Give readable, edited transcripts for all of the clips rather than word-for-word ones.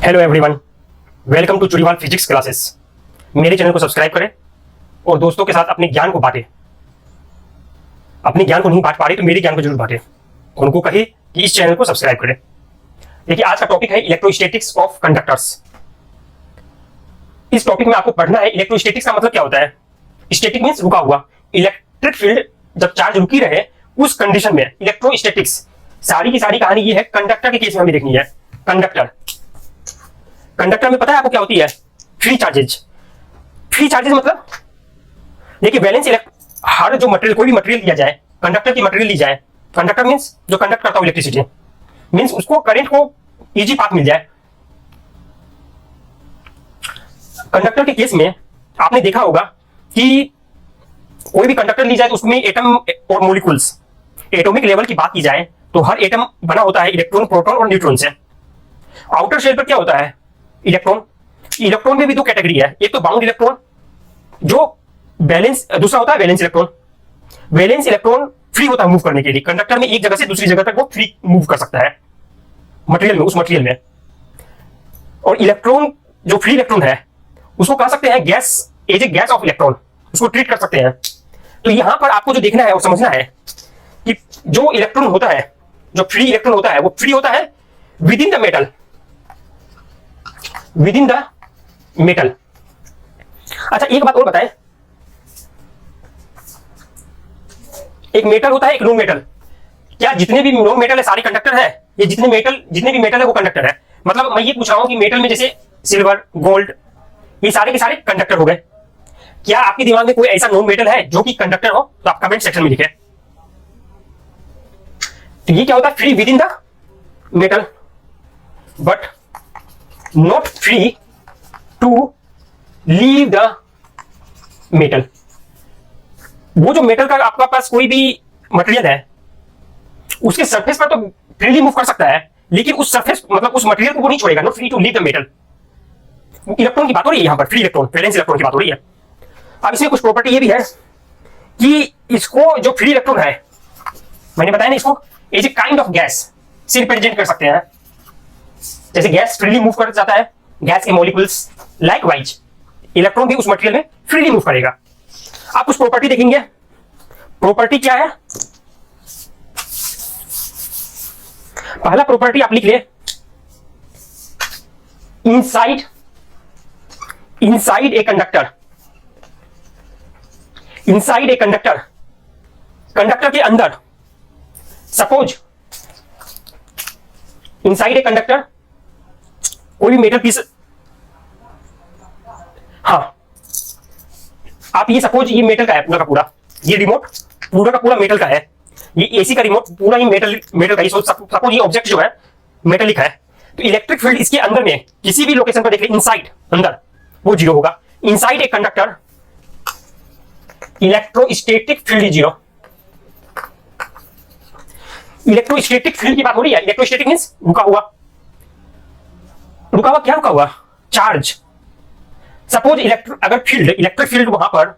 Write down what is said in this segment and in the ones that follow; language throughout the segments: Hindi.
Hello everyone, welcome to Chudiwal physics classes. मेरे चैनल को सब्सक्राइब करें और दोस्तों के साथ अपने ज्ञान को बांटें। अपने ज्ञान को नहीं बांट पा रहे तो मेरे ज्ञान को जरूर बांटें। उनको कहे कि इस चैनल को सब्सक्राइब करें। देखिए, आज का टॉपिक है इलेक्ट्रोस्टैटिक्स ऑफ कंडक्टर्स। इस टॉपिक में आपको पढ़ना है इलेक्ट्रोस्टैटिक्स का मतलब क्या होता है। स्टैटिक मींस रुका हुआ। इलेक्ट्रिक फील्ड जब चार्ज रुकी रहे उस कंडीशन में इलेक्ट्रोस्टैटिक्स। सारी की सारी कहानी ये है कंडक्टर के केस में हमें देखनी है। कंडक्टर में पता है आपको क्या होती है? Free charges. फ्री चार्जेज मतलब देखिए, वैलेंस हर जो मटेरियल, कोई भी मटेरियल लिया जाए, कंडक्टर की मटेरियल ली जाए, कंडक्टर मींस जो कंडक्ट करता है इलेक्ट्रिसिटी, मींस उसको करंट को इजी पाथ मिल जाए। कंडक्टर के केस में आपने देखा होगा कि कोई भी कंडक्टर ली जाए तो उसमें एटम और मॉलिक्यूल्स, एटॉमिक लेवल की बात की जाए तो हर एटम बना होता है इलेक्ट्रॉन, प्रोटॉन और न्यूट्रॉन से। आउटर शेल पर क्या होता है? इलेक्ट्रॉन। इलेक्ट्रॉन में भी दो कैटेगरी है, एक तो बाउंड इलेक्ट्रॉन जो बैलेंस, दूसरा होता है valence electron. Valence electron free होता है मूव करने के लिए। कंडक्टर में एक जगह से दूसरी जगह तक वो फ्री मूव कर सकता है मटेरियल में, उस मटेरियल में। और इलेक्ट्रॉन जो फ्री इलेक्ट्रॉन है उसको कह सकते हैं gas, as a gas of electron, उसको ट्रीट कर सकते हैं। तो यहां पर आपको जो देखना है और समझना है कि जो इलेक्ट्रॉन होता है, जो फ्री इलेक्ट्रॉन होता है, वो फ्री होता है with in the metal, with in the metal. अच्छा, एक बात और बताएं, एक मेटल होता है, एक नॉन मेटल। क्या जितने भी नॉन मेटल है सारे कंडक्टर है? ये जितने भी मेटल है वो कंडक्टर है। मतलब मैं ये पूछ रहा हूं कि मेटल में जैसे सिल्वर, गोल्ड, ये सारे के सारे कंडक्टर हो गए। क्या आपके दिमाग में कोई ऐसा नॉन मेटल है जो कि कंडक्टर हो? तो आप कमेंट सेक्शन में लिखें। तो ये क्या होता है? Free within the metal but not free to leave the metal. वो जो मेटल का आपका पास कोई भी मटेरियल है उसके सरफेस पर तो फ्रीली मूव कर सकता है, लेकिन उस सरफेस मतलब उस मटेरियल को वो नहीं छोड़ेगा। Not free to leave the metal. Electron की बात हो रही है यहां पर, फ्री इलेक्ट्रॉन, वैलेंस इलेक्ट्रॉन की बात हो रही है। अब इसमें कुछ प्रॉपर्टी ये भी है कि इसको जो फ्री इलेक्ट्रॉन है, मैंने बताया ना, इसको as a kind of gas से रिप्रेजेंट कर सकते हैं। जैसे गैस फ्रीली मूव कर जाता है, गैस के मॉलिक्यूल्स, लाइकवाइज इलेक्ट्रॉन भी उस मटेरियल में फ्रीली मूव करेगा। आप कुछ प्रॉपर्टी देखेंगे। प्रॉपर्टी क्या है? पहला प्रॉपर्टी आप लिख ले, inside a conductor. Inside a conductor, conductor के अंदर, सपोज इनसाइड ए कंडक्टर कोई भी मेटल पीस, हाँ, आप ये सपोज ये मेटल का है पूरा का पूरा, ये रिमोट पूरा का पूरा मेटल का है, ये एसी का रिमोट पूरा ही मेटल का ही। सपोज ये ऑब्जेक्ट जो है मेटेलिक है, तो इलेक्ट्रिक फील्ड इसके अंदर में किसी भी लोकेशन पर देख रहे इनसाइड, अंदर, वो जीरो होगा। Inside a conductor electrostatic field is zero. Electrostatic field की बात हो रही है। इलेक्ट्रोस्टैटिक मींस रुका हुआ। रुका हुआ क्या? रुका हुआ चार्ज। सपोज अगर इलेक्ट्रिक फील्ड वहां पर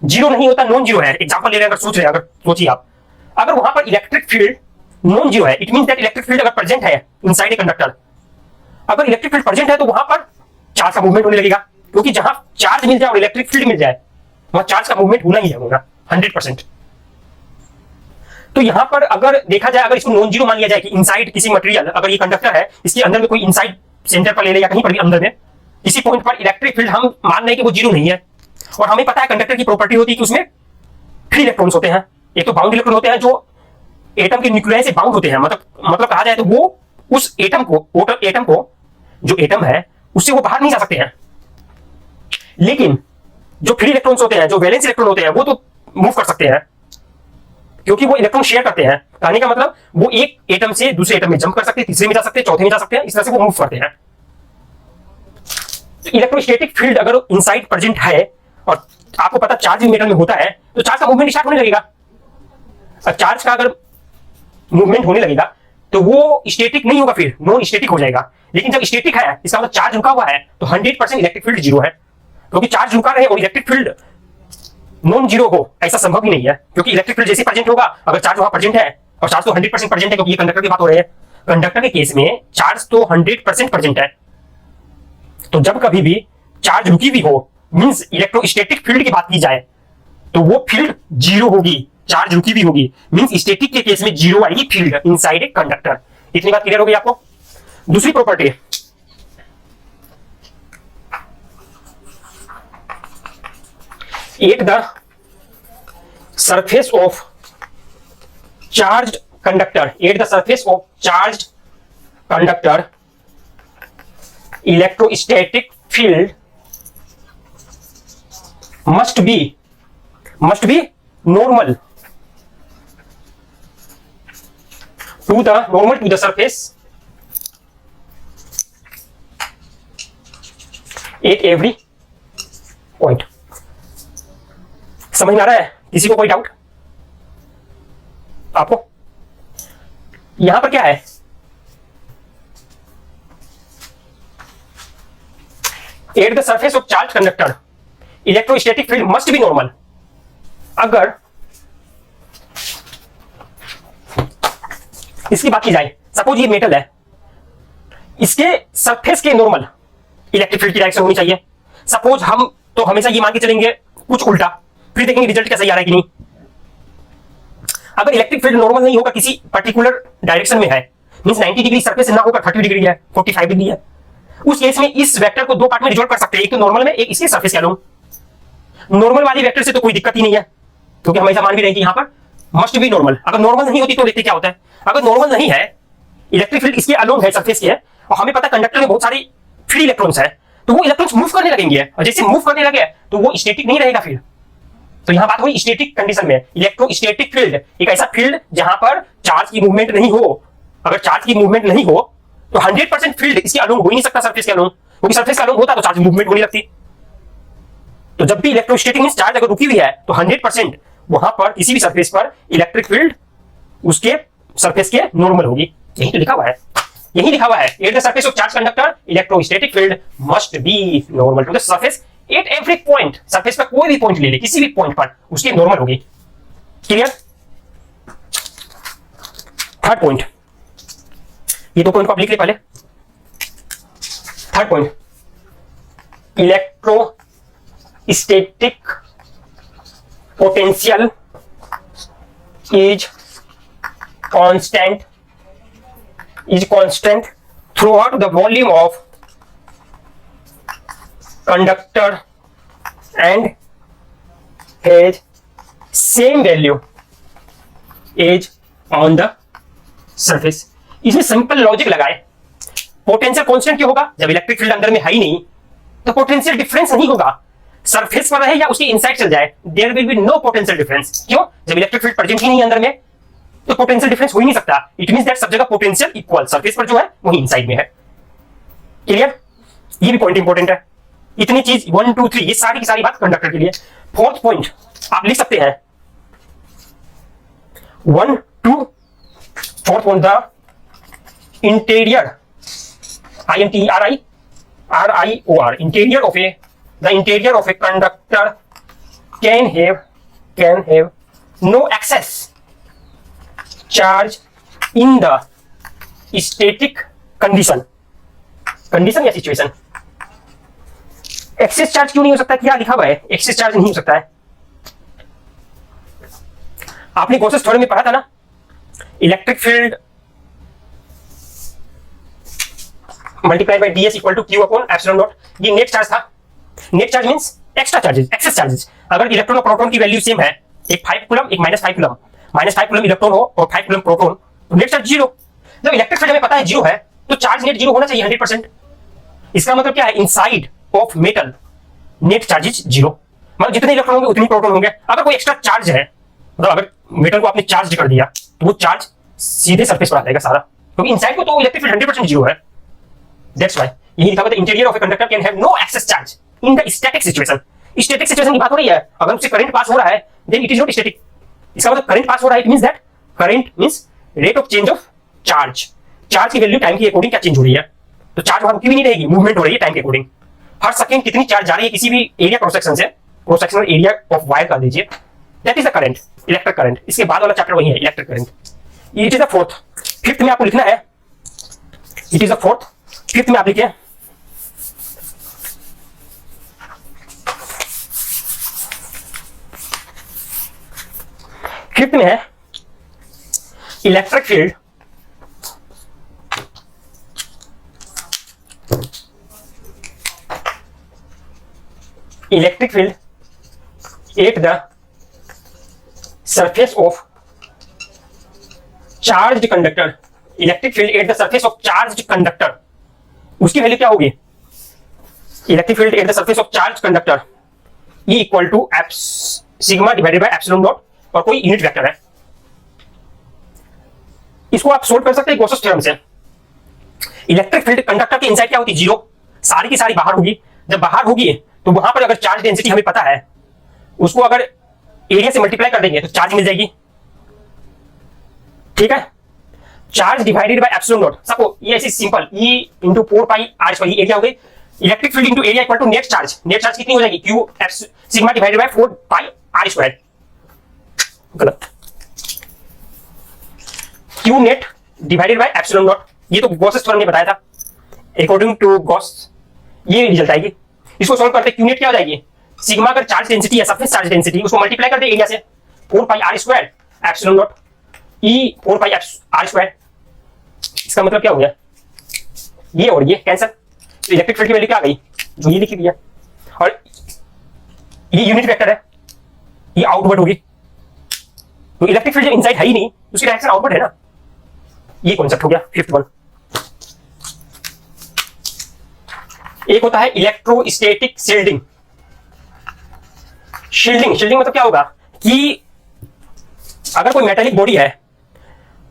जीरो नहीं होता, नॉन जीरो है, एग्जांपल ले रहे हैं, अगर सोच रहे हैं, अगर सोचिए आप, अगर वहां पर इलेक्ट्रिक फील्ड नॉन जीरो है, it means that electric field अगर प्रेजेंट है इनसाइड ए कंडक्टर, अगर इलेक्ट्रिक फील्ड प्रेजेंट है तो वहां पर चार्ज का मूवमेंट होने लगेगा, क्योंकि जहां चार्ज मिल जाए और इलेक्ट्रिक फील्ड मिल जाए वहां चार्ज का मूवमेंट होना ही है, होगा 100%। तो यहां पर अगर देखा जाए, अगर इसको नॉन जीरो मान लिया जाए कि इनसाइड किसी मटेरियल, अगर ये कंडक्टर है, इसके अंदर में कोई इनसाइड सेंटर पर ले ले या कहीं पर भी अंदर में किसी पॉइंट पर इलेक्ट्रिक फील्ड हम मान रहे हैं कि वो जीरो नहीं है, और हमें पता है कंडक्टर की प्रॉपर्टी होती है कि उसमें फ्री इलेक्ट्रॉन्स होते हैं। एक तो बाउंड इलेक्ट्रॉन होते हैं जो एटम के न्यूक्लियस से बाउंड होते हैं, मतलब कहा जाए तो वो उस एटम को जो एटम है उससे वो बाहर नहीं जा सकते हैं। लेकिन जो फ्री इलेक्ट्रॉन्स होते हैं, जो वैलेंस इलेक्ट्रॉन होते हैं, वो तो मूव कर सकते हैं, क्योंकि वो इलेक्ट्रॉन शेयर करते हैं। कहने का मतलब वो एक एटम से दूसरे एटम में जंप कर सकते हैं, तीसरे में जा सकते हैं, चौथे में जा सकते हैं, इस तरह से वो मूव करते हैं। तो इलेक्ट्रोस्टैटिक फील्ड अगर इनसाइड प्रेजेंट है और आपको पता चार्ज भी मेटल में होता है, तो चार्ज का मूवमेंट स्टार्ट होने लगेगा। और चार्ज का अगर मूवमेंट होने लगेगा तो वो स्टैटिक नहीं होगा, फिर नॉन स्टैटिक हो जाएगा। लेकिन जब स्टैटिक है, इसका मतलब चार्ज रुका हुआ है, तो 100% इलेक्ट्रिक फील्ड जीरो है, क्योंकि चार्ज रुका रहे और इलेक्ट्रिक फील्ड नॉन जीरो हो ऐसा संभव ही नहीं है, क्योंकि इलेक्ट्रिक फील्ड जैसे प्रेजेंट होगा, अगर चार्ज वहां प्रेजेंट है, और चार्ज तो 100% प्रेजेंट है, क्योंकि ये कंडक्टर की बात हो रही है, कंडक्टर के केस में चार्ज तो 100% प्रेजेंट है, तो जब कभी भी चार्ज रुकी हुई हो, मींस इलेक्ट्रोस्टैटिक फील्ड की बात की जाए, तो वो फील्ड जीरो होगी, चार्ज रुकी हुई होगी, मींस स्टैटिक के केस में जीरो आएगी फील्ड इनसाइड ए कंडक्टर। इतनी बात क्लियर होगी आपको। दूसरी property, eight the surface of charged conductor, eight the surface of charged conductor electrostatic field must be normal to the surface at every point। समझ में आ रहा है? किसी को कोई डाउट? आपको यहां पर क्या है? At the surface of charge conductor electrostatic field must be normal. अगर इसकी बात की जाए, सपोज ये मेटल है, इसके सरफेस के नॉर्मल इलेक्ट्रिक फील्ड की डायरेक्शन होनी चाहिए। सपोज हम तो हमेशा ये मान के चलेंगे कुछ उल्टा, फिर देखेंगे रिजल्ट कैसा आ रहा है कि नहीं। अगर इलेक्ट्रिक फील्ड नॉर्मल नहीं होगा, किसी पर्टिकुलर डायरेक्शन में है, मींस 90 डिग्री सरफेस ना होगा, 30 डिग्री है, 45 डिग्री है, उस केस में इस वेक्टर को दो पार्ट में रिजॉल्व कर सकते हैं, एक तो नॉर्मल में, एक इसके सरफेस के अलोंग। नॉर्मल वाली वेक्टर से तो कोई दिक्कत ही नहीं है, क्योंकि हमेशा मान भी रहे हैं कि यहां पर मस्ट बी नॉर्मल। अगर नॉर्मल नहीं होती तो देखते क्या होता है। अगर नॉर्मल नहीं है, इलेक्ट्रिक फील्ड इसके अलोंग है, सरफेस के है, और हमें पता है कंडक्टर में बहुत सारी फ्री इलेक्ट्रॉन्स है, तो वो इलेक्ट्रॉन्स मूव करने लगेंगे, और जैसे मूव करने लगे तो वो स्टैटिक नहीं रहेगा फिर। तो यहां बात हुई स्टैटिक कंडीशन में। इलेक्ट्रोस्टैटिक फील्ड एक ऐसा फील्ड जहां पर चार्ज की मूवमेंट नहीं हो। अगर चार्ज की मूवमेंट नहीं हो तो 100% फील्ड इसके अलोंग हो ही नहीं सकता, सरफेस के अलोंग, क्योंकि सरफेस के अलोंग होता तो चार्ज मूवमेंट होने लगती। तो जब भी इलेक्ट्रोस्टैटिक मींस चार्ज अगर रुकी हुई है तो 100% वहां पर किसी भी सरफेस पर इलेक्ट्रिक फील्ड उसके सरफेस के नॉर्मल होगी। यही तो लिखा हुआ है, यही लिखा हुआ है, at the surface of charge conductor electrostatic field must be normal to the surface at every point. Surface पर कोई भी पॉइंट ले ले, किसी भी पॉइंट पर उसकी नॉर्मल होगी। क्लियर? थर्ड पॉइंट, ये दो पॉइंट को आप लिख ले पहले। Third point, electrostatic potential is constant throughout the volume of conductor and has same value as on the surface। इसमें सिंपल लॉजिक लगाए, पोटेंशियल कांस्टेंट क्यों होगा? जब इलेक्ट्रिक फील्ड अंदर में है ही नहीं तो पोटेंशियल डिफरेंस नहीं होगा। सरफेस पर रहे या उसके इनसाइड चल जाए, there will be no potential difference. क्यों? जब इलेक्ट्रिक फील्ड प्रेजेंट ही नहीं अंदर में तो पोटेंशियल डिफरेंस हो ही नहीं सकता। इट मींस दैट सब जगह पोटेंशियल इक्वल, सरफेस पर जो है वही इनसाइड में है। क्लियर? ये भी पॉइंट इंपॉर्टेंट है। इतनी चीज 1 2 3 ये सारी की सारी बात कंडक्टर के लिए। फोर्थ पॉइंट आप लिख सकते हैं 1 2 fourth point, the interior INTERIOR interior of A the interior of a conductor can have no excess charge in the static condition या situation। एक्सेस चार्ज क्यों नहीं हो सकता? क्या लिखा हुआ है? एक्सेस चार्ज नहीं हो सकता है। आपने गॉसेस थ्योरम में पढ़ा था ना, electric field multiply by ds equal to q upon epsilon not. ये नेट चार्ज था। Net charge means extra charges, excess charges. अगर इलेक्ट्रॉन और प्रोटॉन की वैल्यू सेम है, एक 5 कूलम एक -5 कूलम, -5 कूलम इलेक्ट्रॉन हो और 5 कूलम प्रोटॉन, तो नेट चार्ज जीरो। जब इलेक्ट्रिक फील्ड हमें पता है जीरो है तो चार्ज नेट जीरो होना चाहिए 100%। इसका मतलब क्या है? Inside of metal net charge is zero, मतलब जितने इलेक्ट्रॉन होंगे उतने प्रोटॉन होंगे। अगर कोई एक्स्ट्रा चार्ज है, मतलब अगर मेटल को आपने चार्ज कर दिया तो वो चार्ज सीधे सरफेस पर आ जाएगा सारा, क्योंकि इनसाइड को तो इलेक्ट्रिक फील्ड 100% जीरो है। दैट्स व्हाई यही लिखा हुआ है, interior of a conductor can have no excess charge in the static situation. Static situation की बात हो रही है, अगर उससे करंट पास हो रहा है then it is not static. इसका मतलब करंट पास हो रहा है, it means that current means rate of change of charge. Charge की वैल्यू टाइम के अकॉर्डिंग क्या चेंज हो रही है, तो चार्ज वहां रुकी भी नहीं रहेगी, मूवमेंट हो रही है टाइम के अकॉर्डिंग। हर सेकंड कितनी चार्ज जा रही है किसी भी एरिया क्रॉस सेक्शन से, cross sectional area of wire कर दीजिए, that is the current, electric current. इसके बाद वाला चैप्टर वही है, electric current. It is the fourth. Fifth में आपको लिखना है, it is the fourth. Fifth में आप लिखिए फिफ्थ में है electric field at the surface of charge conductor. Electric field at the surface of charge conductor, उसकी वैल्यू क्या होगी? Electric field at the surface of charge conductor E equal to sigma divided by epsilon not, और कोई यूनिट वेक्टर है। इसको आप सोल्व कर सकते हैं गॉसेस थ्योरम से। इलेक्ट्रिक फील्ड कंडक्टर के इनसाइड क्या होती है? जीरो, सारी की सारी बाहर होगी। जब बाहर होगी तो वहां पर अगर चार्ज डेंसिटी हमें पता है, उसको अगर एरिया से मल्टीप्लाई कर देंगे तो चार्ज मिल जाएगी। ठीक है, charge divided by epsilon naught. सबको ये ऐसी simple E into 4 pi R square, ये एरिया हो गई। Electric field into area equal to net charge. Net charge कितनी हो जाएगी? Q sigma divided by 4 pi R square. गलत, Q net divided by epsilon not. ये तो गॉसेस थ्योरम ने बताया था। अकॉर्डिंग टू गॉस ये रिजल्ट आएगी। इसको सॉल्व करते क्यू नेट क्या हो जाएगी? सिग्मा अगर चार्ज डेंसिटी है, सरफेस चार्ज डेंसिटी, उसको मल्टीप्लाई कर दे एरिया से, 4 pi R square epsilon naught E 4 pi R square. इसका मतलब क्या हो गया? ये और ये कैंसिल, तो इलेक्ट्रिक फील्ड की वैल्यू क्या आ गई? जो ये लिखी हुई है, और ये यूनिट वेक्टर है, ये आउटवर्ड होगी। तो इलेक्ट्रिक फील्ड इनसाइड है ही नहीं, उसकी डायरेक्शन आउटवर्ड है ना। ये कॉन्सेप्ट हो गया फिफ्थ वन। एक होता है इलेक्ट्रोस्टैटिक शील्डिंग। शील्डिंग मतलब क्या होगा कि अगर कोई मेटालिक बॉडी है,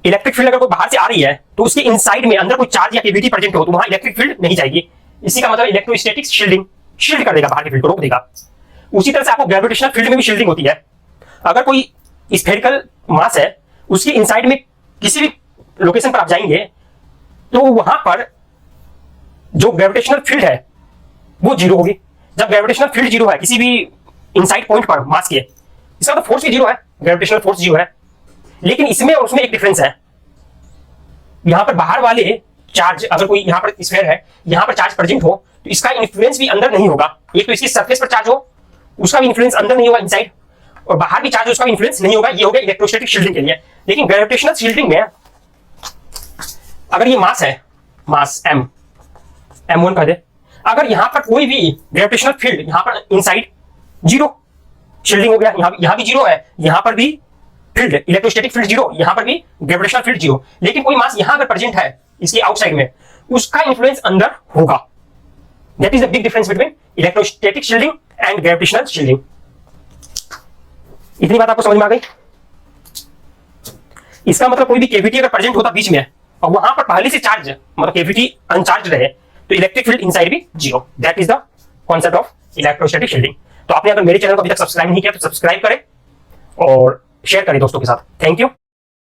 इलेक्ट्रिक फील्ड अगर कोई बाहर से आ रही है, तो उसके इनसाइड में अंदर कोई चार्ज या केविटी प्रेजेंट हो तो वहां इलेक्ट्रिक फील्ड नहीं जाएगी। इसी का मतलब इलेक्ट्रोस्टैटिक शील्डिंग, शील्ड कर देगा, बाहर के फील्ड को रोक देगा। उसी तरह से आपको ग्रेविटेशनल फील्ड में भी शील्डिंग होती है। अगर कोई स्फेरिकल मास है, उसके इनसाइड में किसी भी लोकेशन पर आप जाएंगे तो वहां पर जो ग्रेविटेशनल फील्ड है वो जीरो होगी। जब ग्रेविटेशनल फील्ड जीरो है किसी भी इनसाइड पॉइंट पर मास के, इसका तो फोर्स भी जीरो है, ग्रेविटेशनल फोर्स जीरो है। लेकिन इसमें और उसमें एक डिफरेंस है। यहां पर बाहर वाले चार्ज, अगर कोई यहां पर स्फीयर है, यहां पर चार्ज प्रेजेंट हो तो इसका इन्फ्लुएंस भी अंदर नहीं होगा। एक तो इसकी सरफेस पर चार्ज हो, उसका भी इन्फ्लुएंस अंदर नहीं होगा इनसाइड, और बाहर भी चार्ज हो, उसका भी इन्फ्लुएंस नहीं होगा। ये हो गया इलेक्ट्रोस्टैटिक शील्डिंग के लिए। लेकिन ग्रेविटेशनल शील्डिंग में अगर ये मास है, मास m1 कह दे, अगर यहां पर कोई भी ग्रेविटेशनल फील्ड यहां पर इनसाइड जीरो, शील्डिंग हो गया। यहां भी जीरो है, यहां पर भी फील्ड इलेक्ट्रोस्टैटिक फील्ड जीरो, यहां पर भी ग्रेविटेशनल फील्ड जीरो। लेकिन कोई मास यहां अगर प्रेजेंट है इसके आउटसाइड में, उसका इन्फ्लुएंस अंदर होगा। That is the big difference between electrostatic shielding and gravitational shielding. इतनी बात आपको समझ में आ गई? इसका मतलब कोई भी केविटी अगर प्रेजेंट होता बीच में और वहां पर पहले से चार्ज मतलब केविटी अनचार्ज रहे तो इलेक्ट्रिक फील्ड इनसाइड भी zero. That is the concept of electrostatic shielding. तो आपने अगर मेरे चैनल को अभी तक सब्सक्राइब नहीं किया तो सब्सक्राइब करें और शेयर करें दोस्तों के साथ। Thank you.